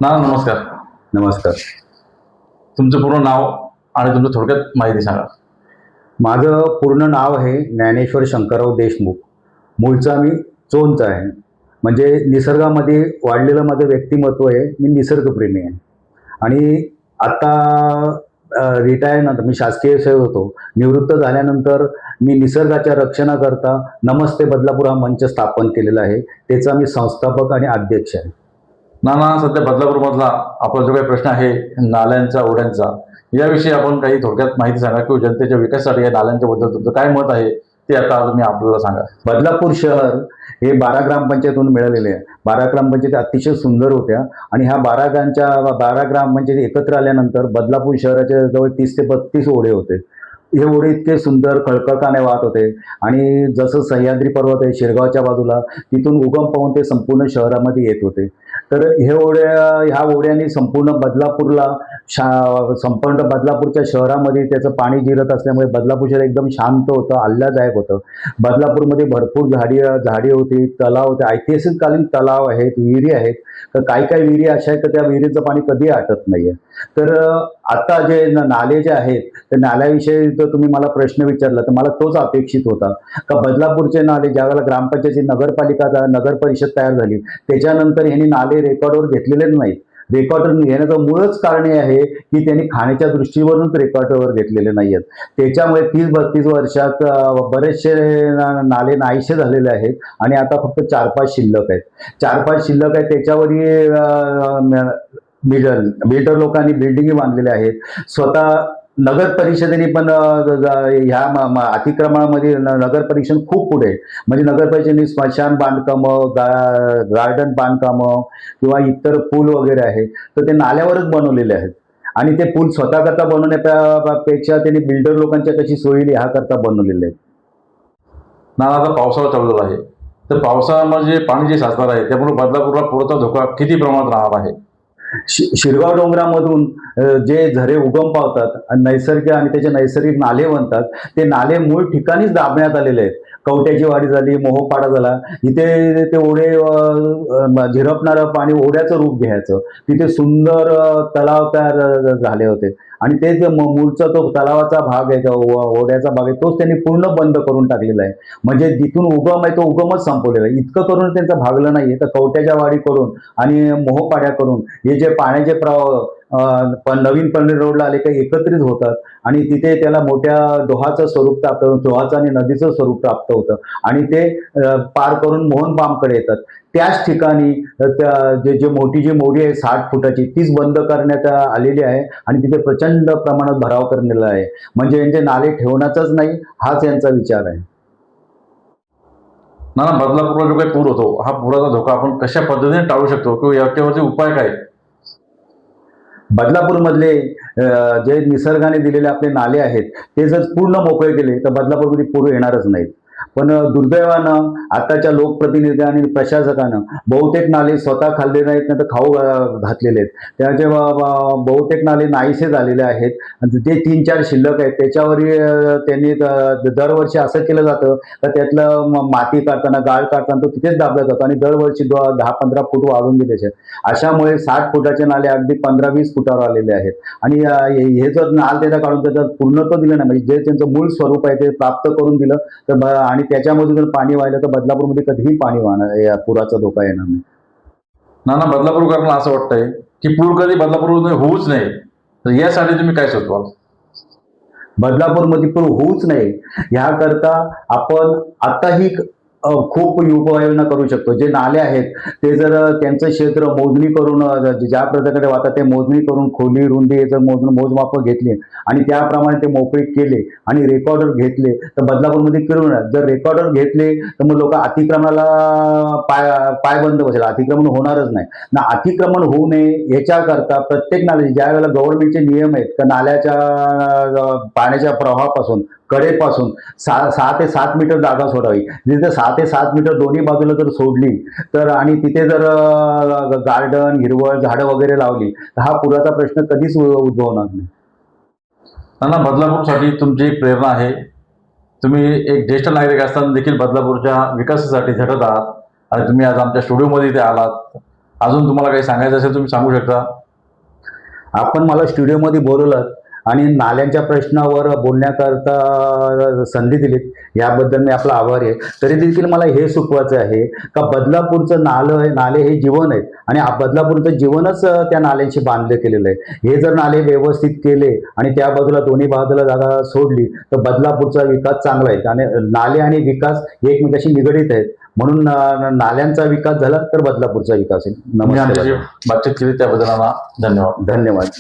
नमस्कार. नमस्कार. तुमचं पूर्ण नाव आणि तुमचं थोडक्यात माहिती सांगा. माझं पूर्ण नाव आहे ज्ञानेश्वर शंकरराव देशमुख. मूळचा मी चोनचा आहे. म्हणजे निसर्गामध्ये वाढलेलं माझं व्यक्तिमत्व आहे. मी निसर्गप्रेमी आहे. आणि आता रिटायर नंतर मी शासकीय सेवेत होतो. निवृत्त झाल्यानंतर मी निसर्गाच्या रक्षणाकरता नमस्ते बदलापूर हा मंच स्थापन केलेला आहे. त्याचा मी संस्थापक आणि अध्यक्ष आहे. सध्या बदलापूरमधला आपला जो काही प्रश्न आहे नाल्यांचा, ओढ्यांचा, याविषयी आपण काही थोडक्यात माहिती सांगा किंवा जनतेच्या विकासासाठी या नाल्यांच्या बद्दल तुमचं काय मत आहे ते आता तुम्ही आपल्याला सांगा. बदलापूर शहर हे 12 ग्रामपंचायतून मिळालेले आहे. 12 ग्रामपंचायती अतिशय सुंदर होत्या आणि ह्या 12 ग्रामपंचायती एकत्र आल्यानंतर बदलापूर शहराच्या जवळ 30 ते 32 ओढे होते. हे ओढे इतके सुंदर खळखळकाने वाहत होते आणि जसं सह्याद्री पर्वत आहे शिरगावच्या बाजूला, तिथून उगम पाहून ते संपूर्ण शहरामध्ये येत होते. तर ह्या ओढ्यांनी संपूर्ण बदलापूरला संपूर्ण बदलापूरच्या शहरामध्ये त्याचं पाणी जिरत असल्यामुळे बदलापूर शहर एकदम शांत होतं, आल्हाददायक होतं. बदलापूरमध्ये भरपूर झाडी होती, तलाव होते, ऐतिहासिककालीन तलाव आहेत, विहिरी आहेत. तर काही काही विहिरी अशा आहेत तर त्या विहिरीचं पाणी कधी आटत नाहीये. तर आता जे नाले जे आहेत त्या नाल्याविषयी जर तुम्ही मला प्रश्न विचारला तर मला तोच अपेक्षित होता का बदलापूरचे नाले ज्यावेळेला ग्रामपंचायती नगर परिषद तयार झाली त्याच्यानंतर ह्यांनी नाले रेकॉर्डवर घेतलेले नाहीत. रेकॉर्डवर घेण्याचं मूळच कारण हे आहे की त्यांनी खाण्याच्या दृष्टीवरूनच रेकॉर्डवर घेतलेले नाही आहेत. त्याच्यामुळे 30-32 वर्षात बरेचसे नाले नाहीसे झालेले आहेत आणि आता फक्त 4-5 शिल्लक आहेत. 4-5 शिल्लक आहेत त्याच्यावरही बिल्डर लोकांनी बिल्डिंगी बांधलेल्या आहेत. स्वतः नगर परिषदेने पण ह्या अतिक्रमणामध्ये नगर परिषद खूप पुढे आहे. म्हणजे नगर परिषदेने स्मशान बांधकामं, गार्डन बांधकामं किंवा इतर पूल वगैरे आहेत तर ते नाल्यावरच बनवलेले आहेत. आणि ते पूल स्वतः करता बनवण्यापेक्षा त्यांनी बिल्डर लोकांच्या कशी सोयी ह्या करता बनवलेले आहेत. आता पावसाळा चालू झाला आहे तर पावसामध्ये पाणी जे साचणार आहे त्यामुळे बदलापूरला पुराचा धोका किती प्रमाणात राहणार आहे? शिरगाव डोंगरामधून जे झरे उगम पावतात नैसर्गिक आणि त्याचे नैसर्गिक नाले बनतात ते नाले मूळ ठिकाणीच दाबण्यात आलेले आहेत. कवट्याची वाडी झाली, मोहपाडा झाला, इथे ते ओढे झिरपणारं पाणी ओढ्याचं रूप घ्यायचं. तिथे सुंदर तलाव तयार झाले होते आणि ते जे मूळचा तो तलावाचा भाग आहे, ओढ्याचा भाग आहे, तोच त्यांनी पूर्ण बंद करून टाकलेला आहे. म्हणजे जिथून उगम आहे तो उगमच संपवलेला आहे. इतकं करून त्यांचं भागलं नाहीये तर कवट्याच्या वाडी करून आणि मोहपाड्या करून हे जे पाण्याचे प्रवाह नवीन पनवेल रोडला आले काही एकत्रित होतात आणि तिथे त्याला मोठ्या डोहाचं स्वरूप प्राप्त होतं, डोहाचं आणि नदीचं स्वरूप प्राप्त होतं आणि ते पार करून मोहनबामकडे येतात. त्याच ठिकाणी जे मोठी जी मोरी आहे 60 फुटाची तीच बंद करण्यात आलेली आहे आणि तिथे प्रचंड प्रमाणात भराव करण्यात आहे. म्हणजे यांचे नाले ठेवण्याचाच नाही हाच यांचा विचार आहे. बदलापूरला जो काही पूर होतो हा पुराचा धोका आपण कशा पद्धतीने टाळू शकतो किंवा याच्यावरचे उपाय काय? बदलापूरमधले जे निसर्गाने दिलेले आपले नाले आहेत ते जर पूर्ण मोकळे केले तर बदलापूरमध्ये पूर येणारच नाहीत. पण दुर्दैवानं आताच्या लोकप्रतिनिधी आणि प्रशासकानं बहुतेक नाले स्वतः खाल्ले नाहीत नाही तर खाऊ घातलेले आहेत. त्याचे बहुतेक नाले नाहीसे झालेले आहेत. जे 3-4 शिल्लक आहेत त्याच्यावरही त्यांनी दरवर्षी असं केलं जातं तर त्यातलं माती काढताना गाळ काढताना तो तिथेच दाबला जातो आणि दरवर्षी 10-15 फूट वाढून दिले. अशामुळे 60 फुटाचे नाले अगदी 15-20 फुटावर आलेले आहेत. आणि हे जर नाल त्याचा काढून त्याचं पूर्णत्व दिलं नाही म्हणजे जे त्यांचं मूळ स्वरूप आहे ते प्राप्त करून दिलं तर आणि त्याच्यामधून जर पाणी वाहिलं तर बदलापूरमध्ये कधीही पाणी वाहणार या पुराचा धोका येणार नाही. बदलापूरकरांना असं वाटतंय की पूर कधी बदलापूरमध्ये होऊच नाही तर यासाठी तुम्ही काय सुचवाल? बदलापूरमध्ये पूर होऊच नाही ह्याकरता आपण आताही खूप उपाययोजना करू शकतो. जे नाले आहेत ते जर त्यांचं क्षेत्र मोजणी करून ज्या प्रकारे वाहतात ते मोजणी करून खोली रुंदी जर मोजमाप घेतली आणि त्याप्रमाणे ते मोकळे केले आणि रेकॉर्डर घेतले तर बदलापूरमध्ये किरून जर रेकॉर्डर घेतले तर मग लोक अतिक्रमणाला पायबंद बसेल. अतिक्रमण होणारच नाही ना. अतिक्रमण होऊ नये याच्याकरता प्रत्येक नाले ज्या वेळेला गव्हर्नमेंटचे नियम आहेत तर नाल्याच्या पाण्याच्या प्रवाहापासून कडेपासून 6 ते 7 मीटर जागा सोडावी. जिथे 6 ते 7 मीटर दोन्ही बाजूला जर सोडली तर आणि तिथे जर गार्डन हिरवळ झाडं वगैरे लावली तर हा पुराचा प्रश्न कधीच उद्भवणार नाही. बदलापूरसाठी तुमची एक प्रेरणा आहे. तुम्ही एक ज्येष्ठ नागरिक असताना देखील बदलापूरच्या विकासासाठी झटत आहात आणि तुम्ही आज आमच्या स्टुडिओमध्ये इथे आलात अजून तुम्हाला काही सांगायचं असेल तुम्ही सांगू शकता. आपण मला स्टुडिओमध्ये बोलवलं आणि नाल्यांच्या प्रश्नावर बोलण्याकरता संधी दिलीत, याबद्दल मी आपला आभारी आहे. तरी देखील मला हे सुचवायचं आहे का बदलापूरचं नाले हे जीवन आहेत आणि बदलापूरचं जीवनच त्या नाल्यांशी बांधलं गेलेलं आहे. हे जर नाले व्यवस्थित केले आणि त्या बाजूला दोन्ही बाजूला जागा सोडली तर बदलापूरचा विकास चांगला आहे. आणि नाले आणि विकास हे एकमेकाशी निगडीत आहेत, म्हणून नाल्यांचा विकास झाला तर बदलापूरचा विकास आहे. तुम्ही आमच्याशी नमस्कार. बातचीत केली त्याबद्दल धन्यवाद. धन्यवाद.